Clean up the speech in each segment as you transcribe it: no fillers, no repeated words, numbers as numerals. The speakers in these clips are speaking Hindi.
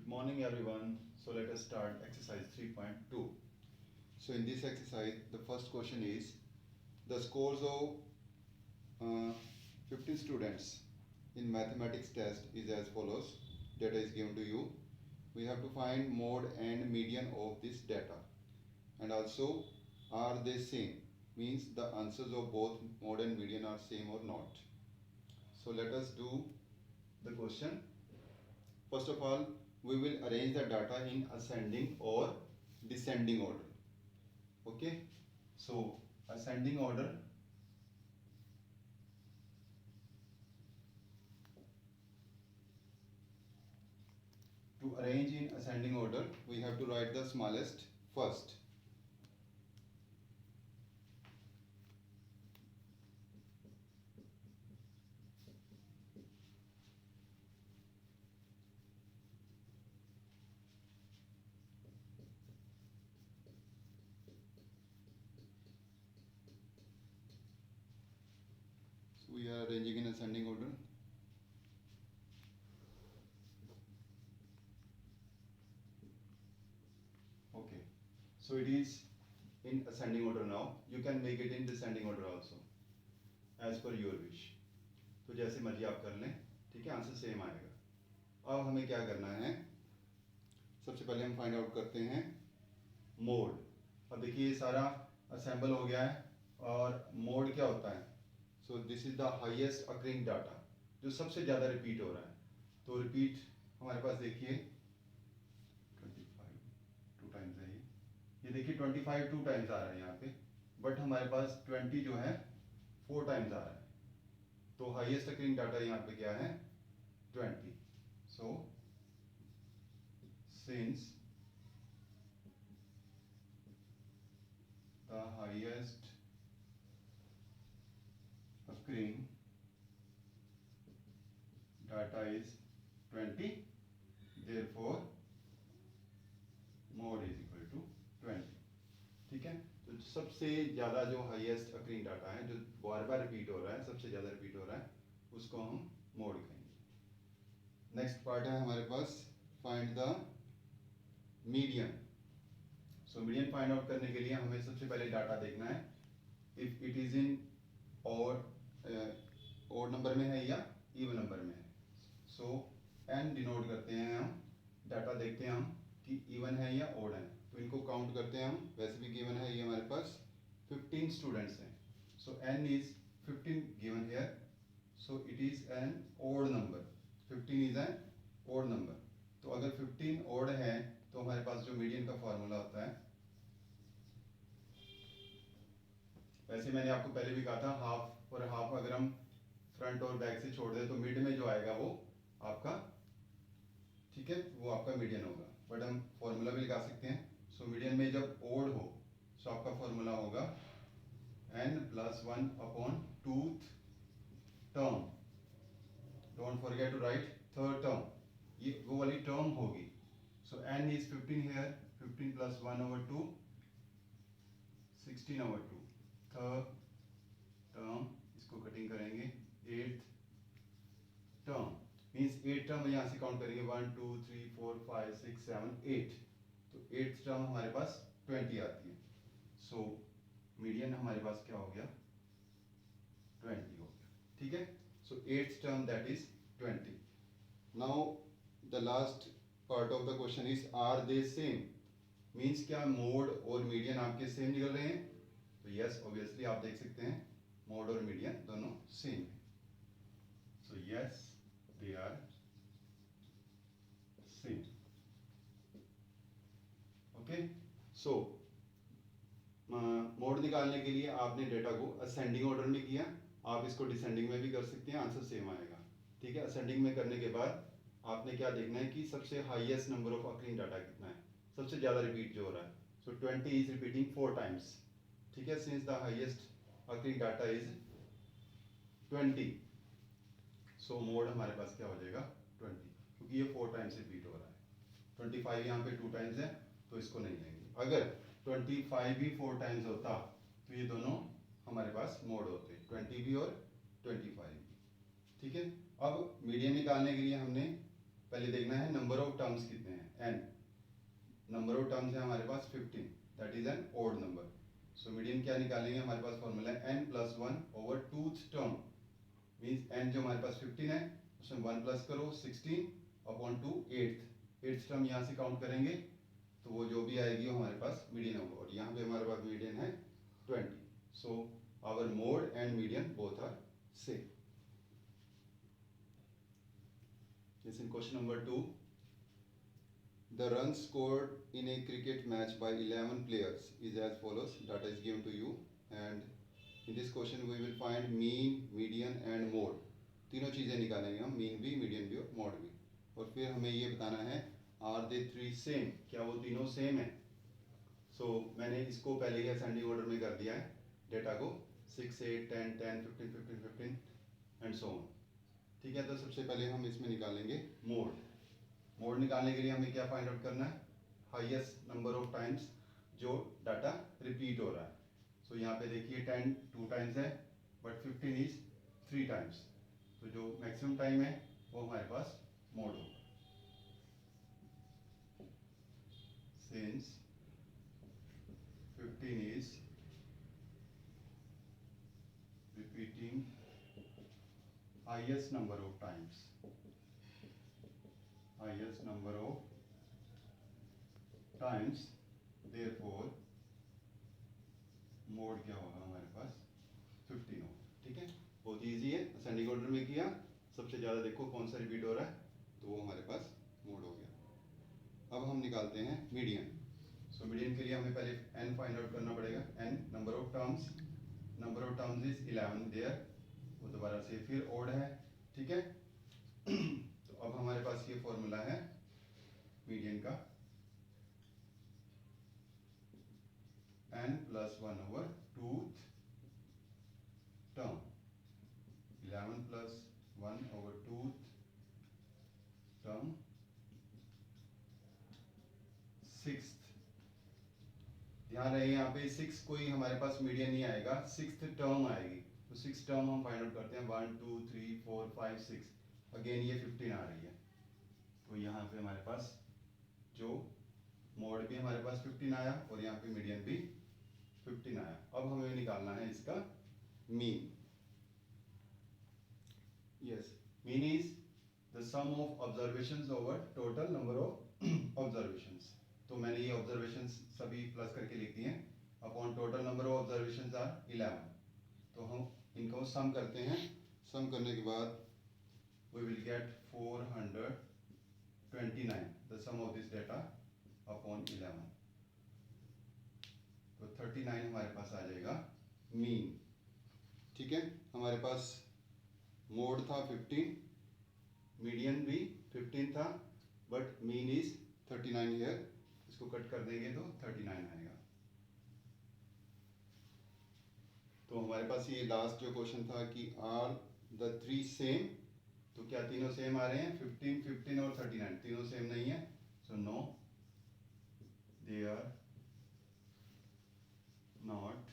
Good morning everyone. So let us start exercise 3.2. So in this exercise the first question is the scores of 15 students in mathematics test is as follows. Data is given to you. We have to find mode and median of this data, and also are they same, means the answers of both mode and median are same or not. So let us do the question. First of all, we will arrange the data in ascending or descending order. Okay, so ascending order. To arrange in ascending order, we have to write the smallest first. So we are arranging in ascending order. Okay, so it is in ascending order now. You can make it in descending order also, as per your wish. तो जैसे मर्जी आप कर लें, ठीक है, आंसर सेम आएगा। अब हमें क्या करना है, सबसे पहले हम फाइंड आउट करते हैं मोड। अब देखिए ये सारा असेंबल हो गया है, और मोड क्या होता है? So this is the highest occurring data, जो सबसे ज़्यादा रिपीट हो रहा है। तो रिपीट हमारे पास देखिए 25 टू टाइम्स है, ये देखिए 25 टू टाइम्स आ रहा है यहाँ पे, बट हमारे पास 20 जो है 4 टाइम्स आ रहा है। तो हाईएस्ट अकरिंग डाटा यहाँ पे क्या है? 20. So since the highest occurring data is 20, therefore mode is equal to 20. ठीक है, तो सबसे ज़्यादा जो हाईएस्ट अकरिंग डाटा है, जो बार बार रिपीट हो रहा है, सबसे ज़्यादा रिपीट हो रहा है, उसको हम मोड कहेंगे। नेक्स्ट पार्ट है हमारे पास find the median. So median find out करने के लिए हमें सबसे पहले डाटा देखना है, if it is in odd number में है या इवन नंबर में है। सो एन डिनोट करते हैं हम, डाटा देखते हैं हम कि इवन है या ऑड है, तो इनको काउंट करते हैं हम। वैसे भी गिवन है ये हमारे पास 15 स्टूडेंट्स हैं, so n is 15 given here, so it is an odd number. 15 is an odd number. तो अगर 15 ऑड है तो हमारे पास जो मीडियन का फॉर्मूला होता है, वैसे मैंने आपको पहले भी कहा था, हाफ और हाफ अगर हम फ्रंट और बैक से छोड़ दें तो मिड में जो आएगा वो आपका, ठीक है, वो आपका मीडियन होगा। बट हम फॉर्मूला भी लगा सकते हैं। सो मीडियन में जब ओड हो, सो आपका फॉर्मूला होगा n+1 upon tooth term. Don't forget to write third term, ये वो वाली टर्म होगी। So n is 15 here, 15 + 1/2, 16/2। Third term, इसको कटिंग करेंगे, 8th टर्म मीन्स 8 टर्म यहाँ से काउंट करेंगे, 1 2 3 4 5 6 7 8। तो 8th टर्म हमारे पास 20 आती है। सो मीडियन हमारे पास क्या हो गया? 20 हो गया, ठीक है। So 8th term that is 20। Now the last part of the question is are they same, means क्या मोड और मीडियन आपके सेम निकल रहे हैं? तो यस, ऑब्वियसली आप देख सकते हैं मोड और मीडियन दोनों सेम है। So yes, they are same. Okay, so mode निकालने के लिए आपने डेटा को असेंडिंग ऑर्डर में किया, आप इसको डिसेंडिंग में भी कर सकते हैं, आंसर सेम आएगा, ठीक है। असेंडिंग में करने के बाद आपने क्या देखना है कि सबसे highest number of occurring data कितना है, सबसे ज़्यादा रिपीट जो हो रहा है। सो 20 इज रिपीटिंग 4 टाइम्स, ठीक है, since the highest occurring data is 20। So mode हमारे पास क्या हो जाएगा? 20, क्योंकि ये 4 टाइम्स रिपीट हो रहा है। 25 यहाँ पे 2 टाइम्स है, तो इसको नहीं लेंगे। अगर 25 भी 4 टाइम्स होता तो ये दोनों हमारे पास मोड होते, 20 भी और 25 भी, ठीक है। अब मीडियन निकालने के लिए हमने पहले देखना है नंबर ऑफ टर्म्स कितने हैं। n, नंबर ऑफ टर्म्स है हमारे पास 15, that is an odd number. So median क्या निकालेंगे, हमारे पास फॉर्मूला है n plus 1 over tooth term, means n जो हमारे पास 15 है उसमें 1 प्लस करो 16 अपॉन 2 एट्थ टर्म यहाँ से काउंट करेंगे तो वो जो भी आएगी वो हमारे पास मीडियन होगा, और यहाँ पे हमारे पास मीडियन है 20। So our mode and median both are same. Yes, in question number 2, the runs scored in a cricket match by 11 players is as follows. Data is given to you, and in this question we will find mean, median and mode. तीनों चीज़ें निकालेंगे हम, मीन भी, मीडियन भी और मोड भी, और फिर हमें ये बताना है आर दे थ्री सेम, क्या वो तीनों सेम है। सो मैंने इसको पहले ही असेंडिंग ऑर्डर में कर दिया है डेटा को, 6, 8, 10, 10, 15, 15, 15 एंड सो ऑन। ठीक है, तो सबसे पहले हम इसमें निकालेंगे मोड। मोड निकालने के लिए हमें क्या फाइंड आउट करना है, हाईएस्ट नंबर ऑफ टाइम्स जो डाटा रिपीट हो रहा है। सो यहाँ पे देखिए 10 2 टाइम्स है, बट 15 इज 3 टाइम्स, तो जो मैक्सिमम टाइम है वो हमारे पास मोड होगा। Since 15 is repeating highest number of times, therefore mode क्या होगा हमारे पास 15 होगा। ठीक है, बहुत इजी है, असेंडिंग ऑर्डर में किया, सबसे ज़्यादा देखो कौन सा रिपीट हो रहा है तो वो हमारे पास मोड हो गया। अब हम निकालते हैं मीडियन। सो मीडियन के लिए हमें पहले n फाइंड आउट करना पड़ेगा, n number of terms is 11 there, वो दोबारा से फिर ओड है। ठीक है, तो अब हमारे पास ये फॉर्मूला है मीडियन का, n plus 1 over tooth term, 11 plus 1 over tooth term, 6th, ध्यान रहे यहाँ पे 6 कोई हमारे पास मीडियन नहीं आएगा, 6th टर्म आएगी, तो 6 टर्म हम फाइंड आउट करते हैं, 1 2 3 4 5 6, अगेन ये 15 आ रही है, तो यहाँ पे हमारे पास जो मोड भी हमारे पास 15 आया और यहाँ पे मीडियन भी 15 आया। अब हमें निकालना है इसका mean. Yes, mean is the sum of observations over total number of observations. तो मैंने ये ऑब्जर्वेशंस सभी प्लस करके लिख दिए हैं, upon total number of observations are 11, तो हम इनको सम करते हैं, सम करने के बाद we will get 429, the sum of this data upon 11, तो 39 हमारे पास आ जाएगा मीन। ठीक है, हमारे पास मोड था 15, मीडियन भी 15 था, बट मीन इज 39 हियर, इसको कट कर देंगे तो 39 आएगा। तो हमारे पास ये लास्ट जो क्वेश्चन था कि आर द थ्री सेम, तो क्या तीनों सेम आ रहे हैं, 15, 15 और 39 तीनों सेम नहीं है, so no they are not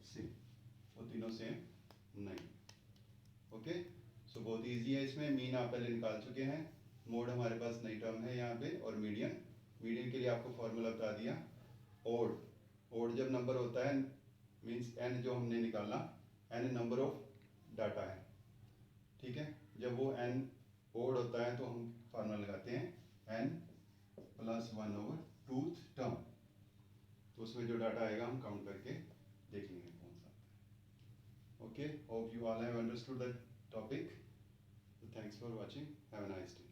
same, वो तीनों सेम नहीं। ओके, सो बहुत इजी है, इसमें मीन आप पहले निकाल चुके हैं, मोड हमारे पास नई टर्म है यहाँ पे, और मीडियन के लिए आपको फॉर्मूला बता दिया, ओड जब नंबर होता है मीन्स n जो हमने निकाला, n नंबर ऑफ डाटा है। ठीक है, जब वो n ओड होता है तो हम फार्मूला लगाते हैं n plus 1 over tooth term, तो उसमें जो डाटा आएगा हम काउंट करके देख लेंगे कौन सा आता है। Okay, hope you all have understood the topic, thanks for watching, have a nice day.